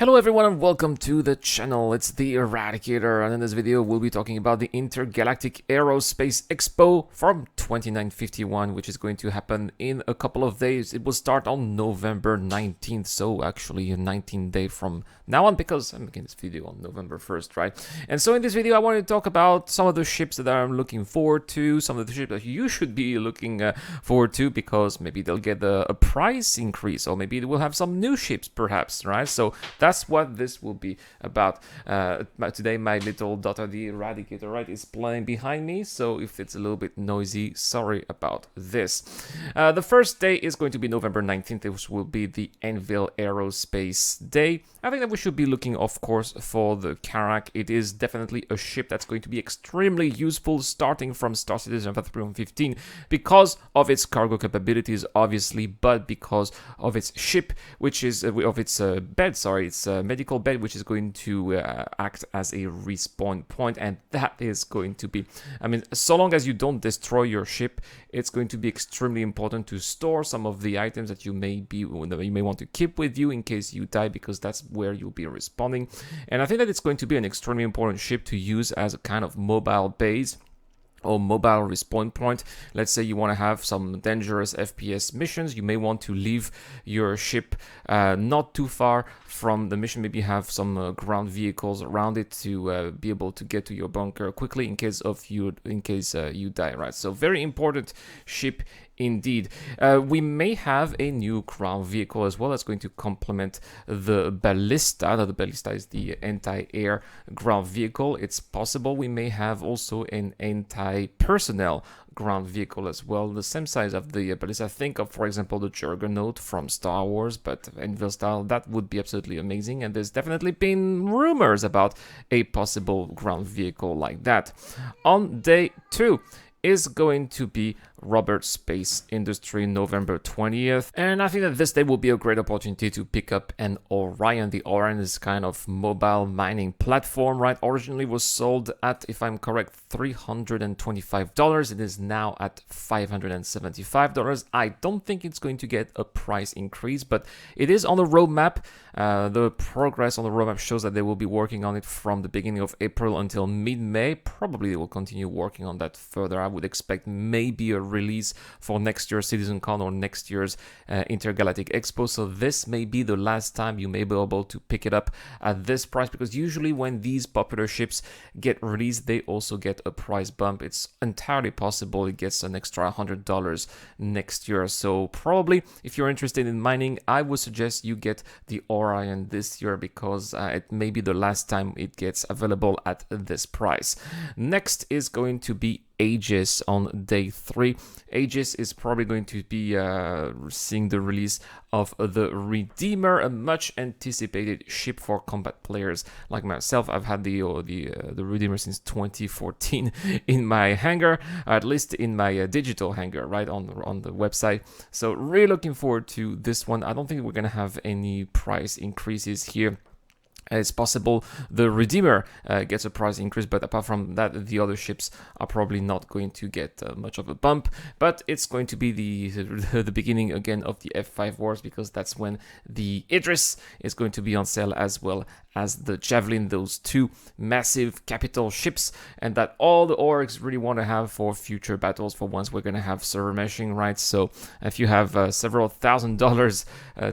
Hello everyone and welcome to the channel. It's the Eradicator, and in this video we'll be talking about the Intergalactic Aerospace Expo from 2951, which is going to happen in a couple of days. It will start on November 19th, so actually a 19-day from now on, because I'm making this video on November 1st, right? And so in this video I want to talk about some of the ships that I'm looking forward to, some of the ships that you should be looking forward to, because maybe they'll get a price increase, or maybe we'll have some new ships perhaps, right? So that's what this will be about. Today my little daughter, the Eradicator, right, is playing behind me, so if it's a little bit noisy, sorry about this. The first day is going to be November 19th, which will be the Anvil Aerospace Day. I think that we should be looking, of course, for the Karak. It is definitely a ship that's going to be extremely useful starting from Star Citizen 15 because of its cargo capabilities, obviously, but because of its ship, which is of its bed, sorry, its medical bed, which is going to act as a respawn point, and that is going to be, I mean, so long as you don't destroy your ship, it's going to be extremely important to store some of the items that you may want to keep with you in case you die, because that's where you'll be respawning. And I think that it's going to be an extremely important ship to use as a kind of mobile base or mobile respawn point. Let's say you want to have some dangerous FPS missions, you may want to leave your ship not too far from the mission, maybe have some ground vehicles around it to be able to get to your bunker quickly in case you die, right? So very important ship indeed. We may have a new ground vehicle as well that's going to complement the Ballista. Now, the Ballista is the anti-air ground vehicle. It's possible we may have also an anti-personnel ground vehicle as well, the same size of the Ballista. Think of, for example, the Juggernaut from Star Wars, but Anvil style. That would be absolutely amazing, and there's definitely been rumors about a possible ground vehicle like that. On day 2 is going to be Robert Space Industry, November 20th. And I think that this day will be a great opportunity to pick up an Orion. The Orion is kind of mobile mining platform, right? Originally was sold at, if I'm correct, $325. It is now at $575. I don't think it's going to get a price increase, but it is on the roadmap. The progress on the roadmap shows that they will be working on it from the beginning of April until mid-May. Probably they will continue working on that further. I would expect maybe a release for next year's CitizenCon or next year's Intergalactic Expo. So this may be the last time you may be able to pick it up at this price, because usually when these popular ships get released, they also get a price bump. It's entirely possible it gets an extra $100 next year. So probably if you're interested in mining, I would suggest you get the Orion this year, because it may be the last time it gets available at this price. Next is going to be Aegis on day 3. Aegis is probably going to be seeing the release of the Redeemer, a much anticipated ship for combat players like myself. I've had the Redeemer since 2014 in my hangar, at least in my digital hangar, right, on the website. So really looking forward to this one. I don't think we're gonna have any price increases here. It's possible the Redeemer gets a price increase, but apart from that, the other ships are probably not going to get much of a bump. But it's going to be the beginning again of the F5 wars, because that's when the Idris is going to be on sale, as well as the Javelin, those two massive capital ships, and that all the orgs really want to have for future battles, for once we're going to have server meshing, right? So if you have several $1,000s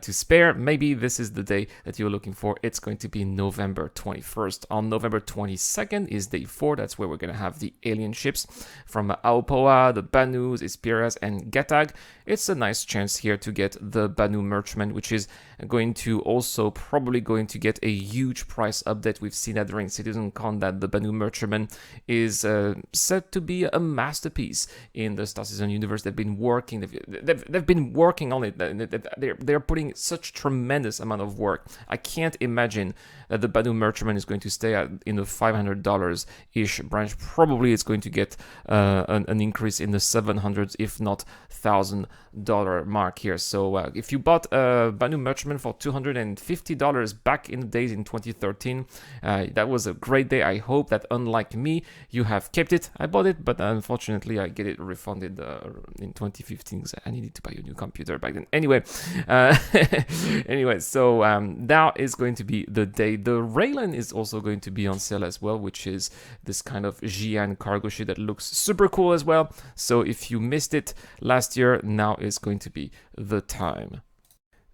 to spare, maybe this is the day that you're looking for. It's going to be November 21st. On November 22nd is day 4. That's where we're going to have the alien ships from Aopoa, the Banus, Ispiras, and Gatag. It's a nice chance here to get the Banu Merchantman, which is going to also probably going to get a huge price update. We've seen that during CitizenCon, that the Banu Merchantman is said to be a masterpiece in the Star Citizen universe. They've been working on it. They're putting such tremendous amount of work. I can't imagine that the Banu Merchantman is going to stay in the $500-ish branch. Probably it's going to get an increase in the 700s, if not $1,000 mark here. So if you bought a Banu Merchantman for $250 back in the days in 2013, that was a great day. I hope that, unlike me, you have kept it. I bought it, but unfortunately I get it refunded in 2015 because I needed to buy a new computer back then. Anyway, so now is going to be the day. The Raylan is also going to be on sale as well, which is this kind of Xi'an cargo ship that looks super cool as well. So if you missed it last year, now is going to be the time.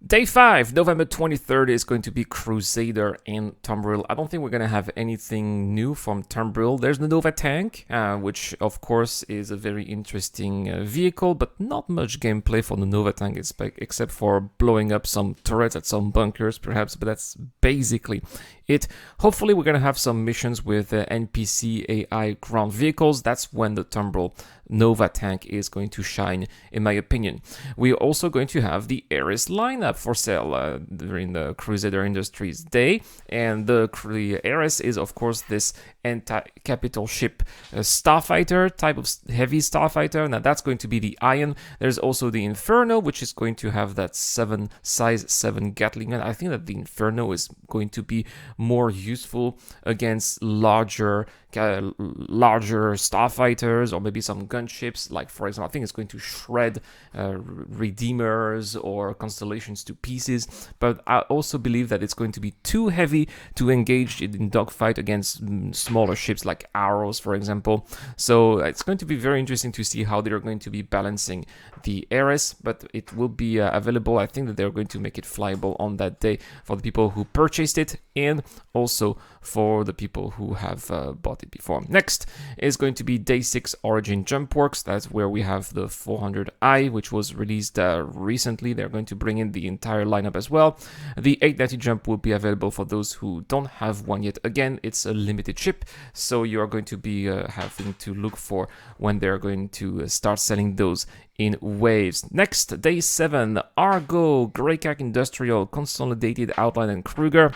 Day 5, November 23rd, is going to be Crusader and Tumbril. I don't think we're going to have anything new from Tumbril. There's the Nova tank, which of course is a very interesting vehicle, but not much gameplay for the Nova tank except for blowing up some turrets at some bunkers perhaps, but that's basically it. Hopefully we're going to have some missions with NPC AI ground vehicles. That's when the Tumbril Nova tank is going to shine, in my opinion. We're also going to have the Ares lineup for sale during the Crusader Industries Day, and the Ares is of course this anti-capital ship starfighter, type of heavy starfighter. Now that's going to be the Iron. There's also the Inferno, which is going to have that size 7 Gatling gun. I think that the Inferno is going to be more useful against larger starfighters, or maybe some gunships. Like, for example, I think it's going to shred Redeemers or Constellations to pieces, but I also believe that it's going to be too heavy to engage in dogfight against smaller ships like Arrows, for example. So it's going to be very interesting to see how they're going to be balancing the Ares, but it will be available. I think that they're going to make it flyable on that day for the people who purchased it, and also for the people who have bought it before. Next is going to be Day 6 Origin Jump Works. That's where we have the 400i, which was released recently. They're going to bring in the entire lineup as well. The 890 Jump will be available for those who don't have one yet. Again, it's a limited ship, so you are going to be having to look for when they're going to start selling those in waves. Next, Day 7 Argo, Greycack Industrial, Consolidated Outline and Kruger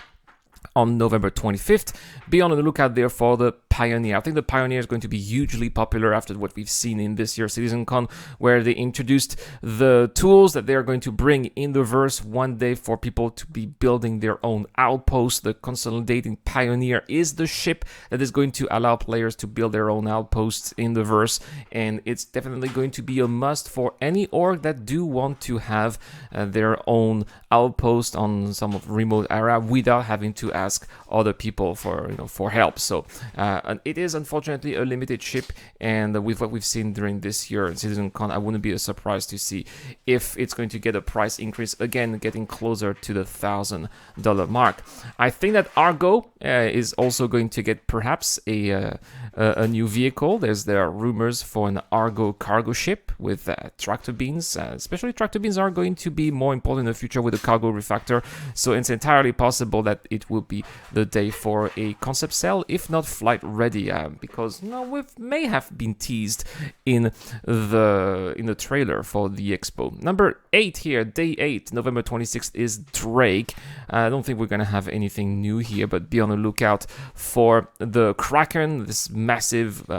on November 25th. Be on the lookout there for the Pioneer. I think the Pioneer is going to be hugely popular after what we've seen in this year's CitizenCon, where they introduced the tools that they are going to bring in the verse one day for people to be building their own outposts. The Consolidating Pioneer is the ship that is going to allow players to build their own outposts in the verse, and it's definitely going to be a must for any org that do want to have their own outpost on some of remote area without having to ask other people for help. So it is unfortunately a limited ship, and with what we've seen during this year in CitizenCon, I wouldn't be surprised to see if it's going to get a price increase again, getting closer to the $1,000 mark. I think that Argo is also going to get perhaps a new vehicle. There are rumors for an Argo cargo ship with tractor beams. Especially tractor beams are going to be more important in the future with the cargo refactor. So it's entirely possible that it will be the day for a concept cell, if not flight ready, because we may have been teased in the trailer for the Expo. Number 8 here, Day 8, November 26th, is Drake. I don't think we're going to have anything new here, but be on the lookout for the Kraken, this massive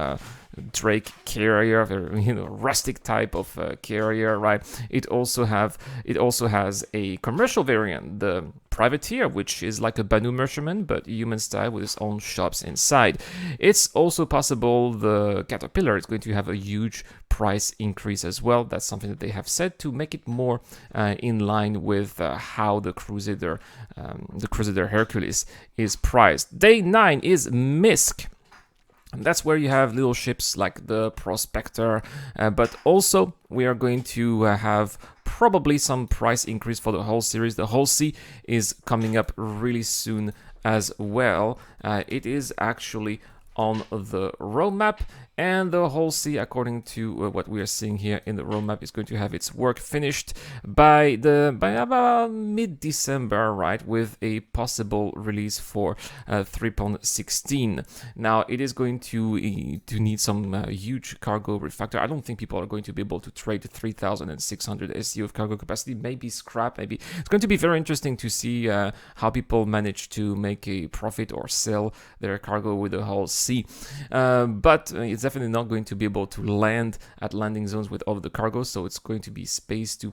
Drake carrier, rustic type of carrier, right? It also has a commercial variant, the Privateer, which is like a Banu Merchantman but human style with its own shops inside. It's also possible the Caterpillar is going to have a huge price increase as well. That's something that they have said to make it more in line with how the Crusader Hercules is priced. Day 9 is Misc. And that's where you have little ships like the Prospector, but also we are going to have probably some price increase for the whole series. The Whole Sea is coming up really soon as well. It is actually on the roadmap, and the Hull C, according to what we are seeing here in the roadmap, is going to have its work finished by about mid-December, right, with a possible release for 3.16. Now it is going to need some huge cargo refactor. I don't think people are going to be able to trade 3,600 SEO of cargo capacity. Maybe scrap. Maybe it's going to be very interesting to see how people manage to make a profit or sell their cargo with the Hull C. But it's definitely not going to be able to land at landing zones with all of the cargo, so it's going to be space to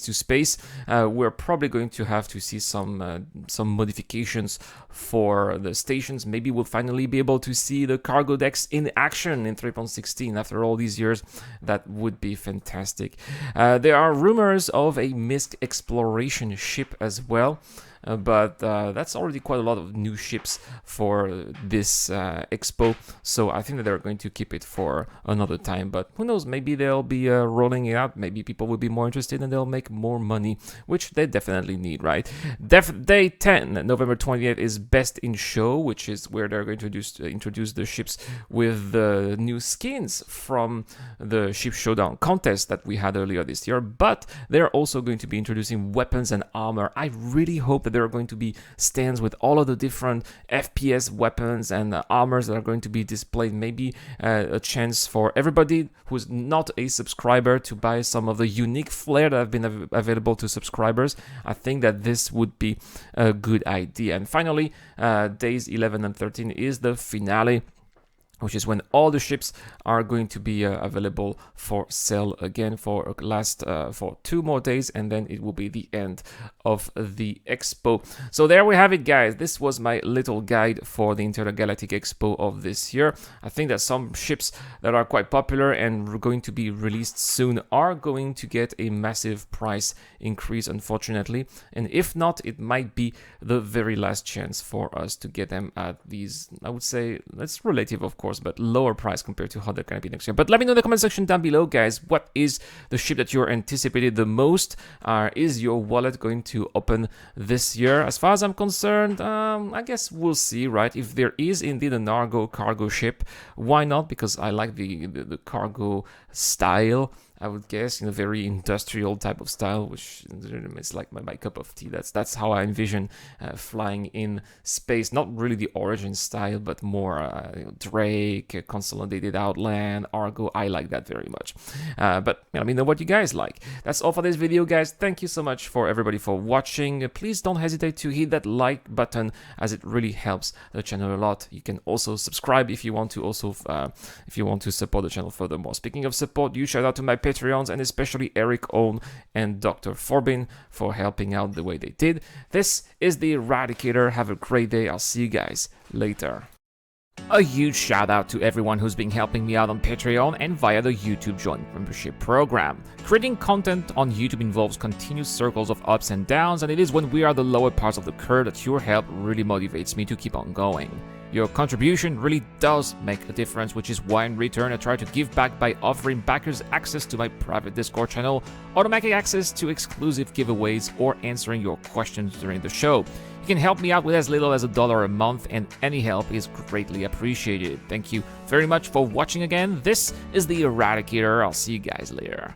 space. We're probably going to have to see some modifications for the stations. Maybe we'll finally be able to see the cargo decks in action in 3.16 after all these years. That would be fantastic. There are rumors of a Misc exploration ship as well. But that's already quite a lot of new ships for this Expo, so I think that they're going to keep it for another time. But who knows, maybe they'll be rolling it out, maybe people will be more interested and they'll make more money, which they definitely need, right? Day 10, November 28th, is Best in Show, which is where they're going to introduce the ships with the new skins from the Ship Showdown contest that we had earlier this year, but they're also going to be introducing weapons and armor. I really hope that there are going to be stands with all of the different FPS weapons and armors that are going to be displayed. Maybe a chance for everybody who's not a subscriber to buy some of the unique flair that have been available to subscribers. I think that this would be a good idea. And finally, days 11 and 13 is the finale, which is when all the ships are going to be available for sale again for 2 more days, and then it will be the end of the Expo. So there we have it, guys. This was my little guide for the Intergalactic Expo of this year. I think that some ships that are quite popular and going to be released soon are going to get a massive price increase, unfortunately, and if not, it might be the very last chance for us to get them at these, I would say, that's relative of course, but lower price compared to how they're going to be next year. But let me know in the comment section down below, guys, what is the ship that you're anticipated the most? Is your wallet going to open this year? As far as I'm concerned, I guess we'll see, right? If there is indeed an Argo cargo ship, why not? Because I like the cargo style, I would guess, in a very industrial type of style, which is like my cup of tea. That's how I envision flying in space. Not really the Origin style, but more Drake, Consolidated Outland, Argo. I like that very much. But let me know what you guys like. That's all for this video, guys. Thank you so much for everybody for watching. Please don't hesitate to hit that like button, as it really helps the channel a lot. You can also subscribe if you want to. Also, if you want to support the channel furthermore. Speaking of support, huge shout out to my Patreons, and especially Eric Owen and Dr. Forbin for helping out the way they did. This is the Eradicator. Have a great day. I'll see you guys later. A huge shout out to everyone who's been helping me out on Patreon and via the YouTube Joint Membership program. Creating content on YouTube involves continuous circles of ups and downs, and it is when we are the lower parts of the curve that your help really motivates me to keep on going. Your contribution really does make a difference, which is why in return I try to give back by offering backers access to my private Discord channel, automatic access to exclusive giveaways, or answering your questions during the show. You can help me out with as little as $1 a month, and any help is greatly appreciated. Thank you very much for watching again. This is the Eradicator. I'll see you guys later.